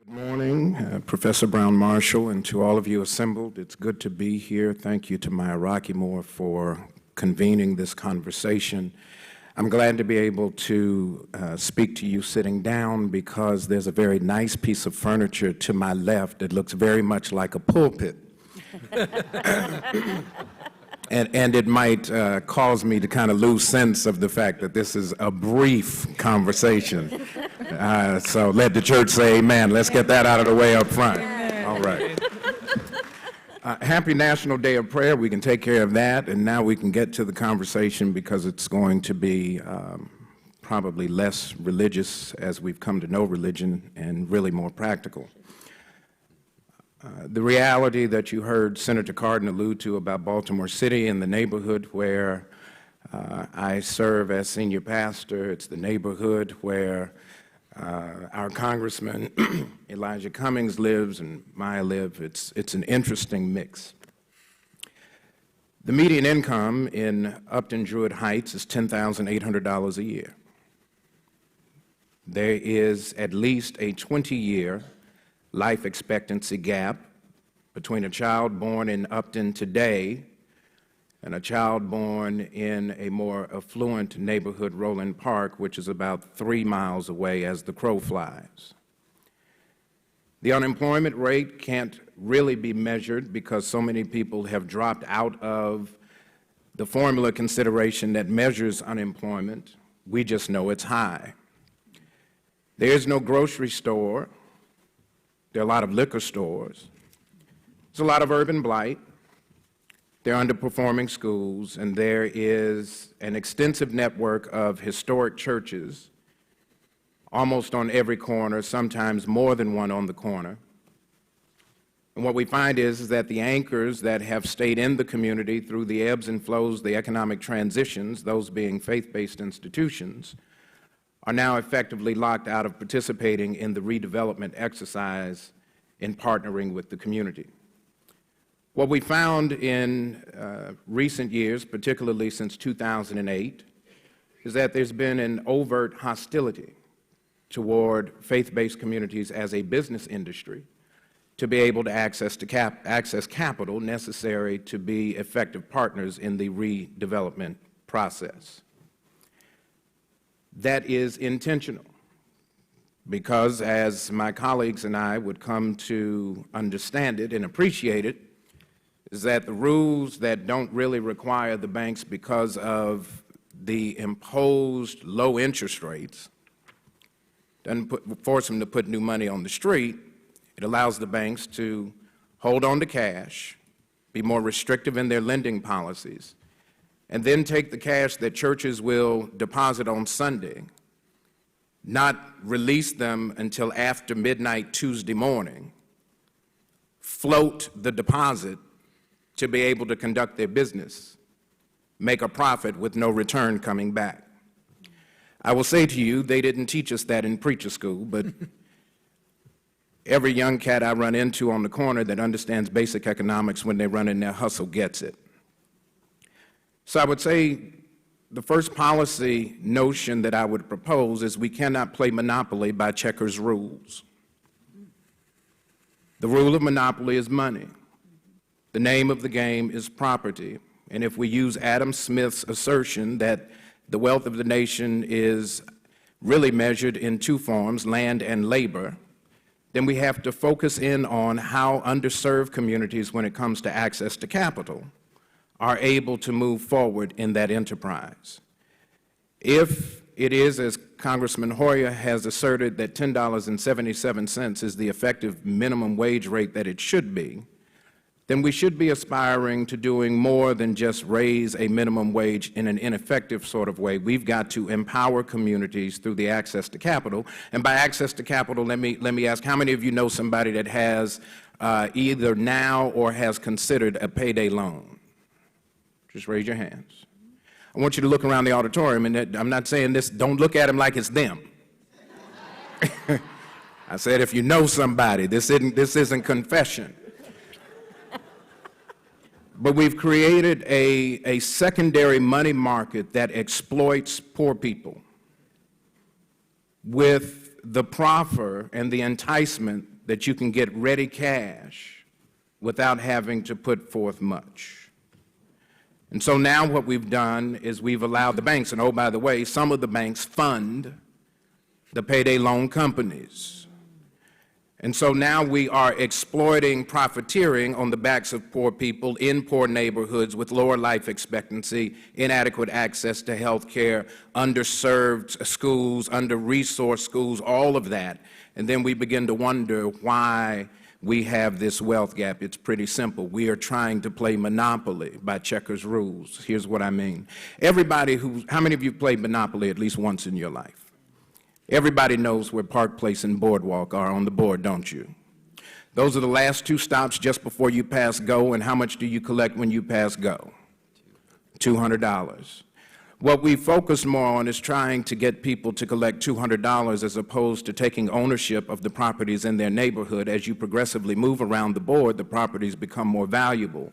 Good morning, Professor Brown Marshall, and to all of you assembled. It's good to be here. Thank you to Maya Rockymore for convening this conversation. I'm glad to be able to speak to you sitting down because there's a very nice piece of furniture to my left that looks very much like a pulpit. And it might cause me to kind of lose sense of the fact that this is a brief conversation. So let the church say amen. Let's get that out of the way up front. All right. Happy National Day of Prayer. We can take care of that, and now we can get to the conversation because it's going to be probably less religious as we've come to know religion and really more practical. The reality that you heard Senator Cardin allude to about Baltimore City and the neighborhood where I serve as senior pastor, it's the neighborhood where our Congressman Elijah Cummings lives and Maya live. It's an interesting mix. The median income in Upton Druid Heights is $10,800 a year. There is at least a 20-year life expectancy gap between a child born in Upton today and a child born in a more affluent neighborhood, Roland Park, which is about 3 miles away as the crow flies. The unemployment rate can't really be measured because so many people have dropped out of the formula consideration that measures unemployment. We just know it's high. There is no grocery store. There are a lot of liquor stores. There's a lot of urban blight. There are underperforming schools, and there is an extensive network of historic churches almost on every corner, sometimes more than one on the corner. And what we find is that the anchors that have stayed in the community through the ebbs and flows, the economic transitions, those being faith-based institutions, are now effectively locked out of participating in the redevelopment exercise in partnering with the community. What we found in recent years, particularly since 2008, is that there's been an overt hostility toward faith-based communities as a business industry to be able to access capital necessary to be effective partners in the redevelopment process. That is intentional because, as my colleagues and I would come to understand it and appreciate it, is that the rules that don't really require the banks because of the imposed low interest rates doesn't force them to put new money on the street. It allows the banks to hold on to cash, be more restrictive in their lending policies, and then take the cash that churches will deposit on Sunday, not release them until after midnight Tuesday morning, float the deposit to be able to conduct their business, make a profit with no return coming back. I will say to you, they didn't teach us that in preacher school, but every young cat I run into on the corner that understands basic economics when they run in their hustle gets it. So I would say the first policy notion that I would propose is we cannot play monopoly by checkers' rules. The rule of monopoly is money. The name of the game is property. And if we use Adam Smith's assertion that the wealth of the nation is really measured in two forms, land and labor, then we have to focus in on how underserved communities, when it comes to access to capital, are able to move forward in that enterprise. If it is, as Congressman Hoyer has asserted, that $10.77 is the effective minimum wage rate that it should be, then we should be aspiring to doing more than just raise a minimum wage in an ineffective sort of way. We've got to empower communities through the access to capital. And by access to capital, let me ask, how many of you know somebody that has either now or has considered a payday loan? Just raise your hands. I want you to look around the auditorium, and I'm not saying this, don't look at them like it's them. I said if you know somebody, this isn't confession. But we've created a secondary money market that exploits poor people with the proffer and the enticement that you can get ready cash without having to put forth much. And so now what we've done is we've allowed the banks, and oh, by the way, some of the banks fund the payday loan companies. And so now we are exploiting profiteering on the backs of poor people in poor neighborhoods with lower life expectancy, inadequate access to health care, underserved schools, under-resourced schools, all of that. And then we begin to wonder why we have this wealth gap. It's pretty simple. We are trying to play Monopoly by checkers rules. Here's what I mean. How many of you played Monopoly at least once in your life? Everybody knows where Park Place and Boardwalk are on the board, don't you? Those are the last two stops just before you pass go, and how much do you collect when you pass go? $200. What we focus more on is trying to get people to collect $200 as opposed to taking ownership of the properties in their neighborhood. As you progressively move around the board, the properties become more valuable.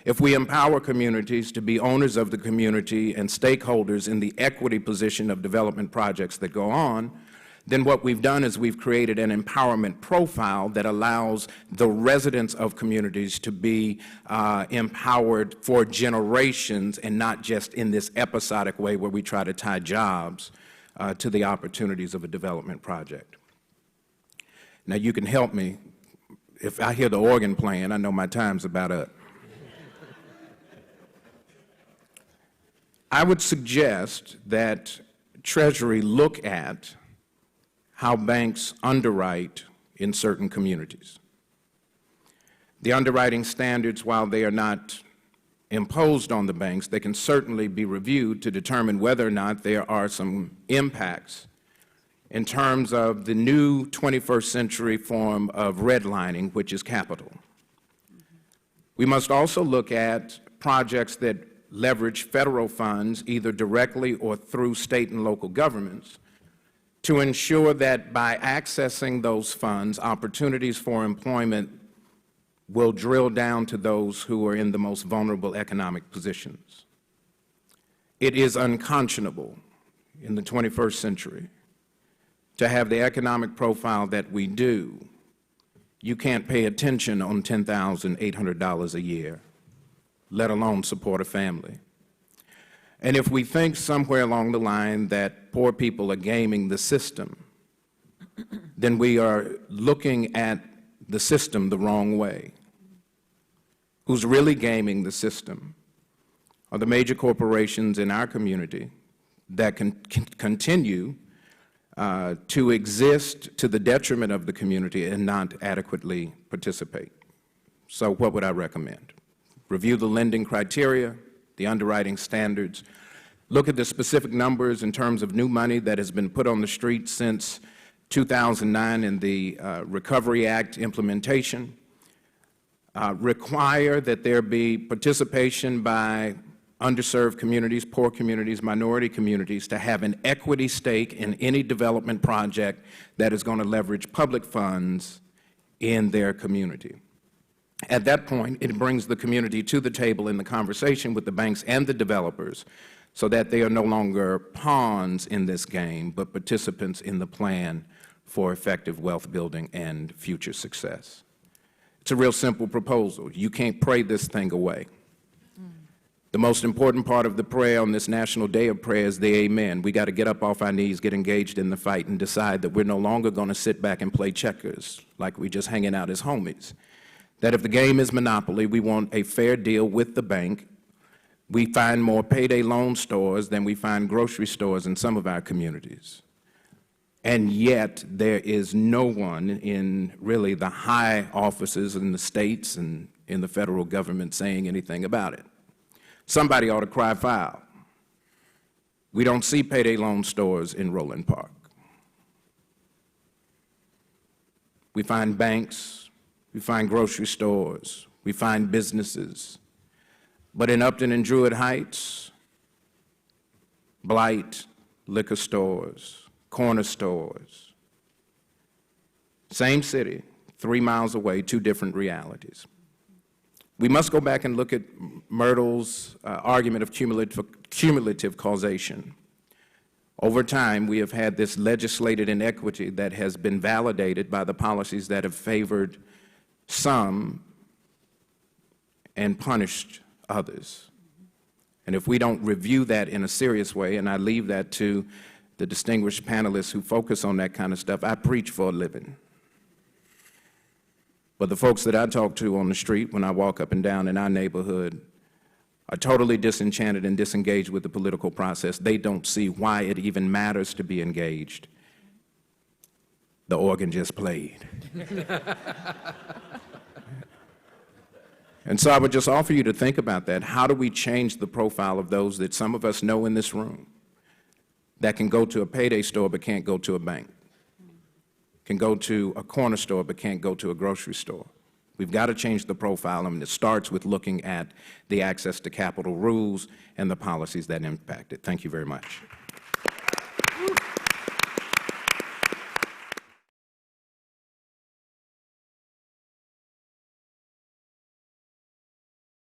If we empower communities to be owners of the community and stakeholders in the equity position of development projects that go on, then what we've done is we've created an empowerment profile that allows the residents of communities to be empowered for generations and not just in this episodic way where we try to tie jobs to the opportunities of a development project. Now, you can help me. If I hear the organ playing, I know my time's about up. I would suggest that Treasury look at how banks underwrite in certain communities. The underwriting standards, while they are not imposed on the banks, they can certainly be reviewed to determine whether or not there are some impacts in terms of the new 21st century form of redlining, which is capital. We must also look at projects that leverage federal funds, either directly or through state and local governments, to ensure that by accessing those funds, opportunities for employment will drill down to those who are in the most vulnerable economic positions. It is unconscionable in the 21st century to have the economic profile that we do. You can't pay attention on $10,800 a year, let alone support a family. And if we think somewhere along the line that poor people are gaming the system, then we are looking at the system the wrong way. Who's really gaming the system are the major corporations in our community that can continue to exist to the detriment of the community and not adequately participate. So what would I recommend? Review the lending criteria, the underwriting standards, look at the specific numbers in terms of new money that has been put on the street since 2009 in the Recovery Act implementation, require that there be participation by underserved communities, poor communities, minority communities to have an equity stake in any development project that is going to leverage public funds in their community. At that point, it brings the community to the table in the conversation with the banks and the developers so that they are no longer pawns in this game, but participants in the plan for effective wealth building and future success. It's a real simple proposal. You can't pray this thing away. The most important part of the prayer on this National Day of Prayer is the amen. We got to get up off our knees, get engaged in the fight, and decide that we're no longer going to sit back and play checkers like we're just hanging out as homies. That if the game is monopoly, we want a fair deal with the bank. We find more payday loan stores than we find grocery stores in some of our communities. And yet there is no one in really the high offices in the states and in the federal government saying anything about it. Somebody ought to cry foul. We don't see payday loan stores in Roland Park. We find banks, we find grocery stores, we find businesses. But in Upton and Druid Heights, blight, liquor stores, corner stores. Same city, 3 miles away, two different realities. We must go back and look at Myrtle's argument of cumulative causation. Over time, we have had this legislated inequity that has been validated by the policies that have favored some and punished others. And if we don't review that in a serious way, and I leave that to the distinguished panelists who focus on that kind of stuff, I preach for a living. But the folks that I talk to on the street when I walk up and down in our neighborhood are totally disenchanted and disengaged with the political process. They don't see why it even matters to be engaged. The organ just played. And so I would just offer you to think about that. How do we change the profile of those that some of us know in this room that can go to a payday store but can't go to a bank, can go to a corner store but can't go to a grocery store? We've got to change the profile, and it starts with looking at the access to capital rules and the policies that impact it. Thank you very much.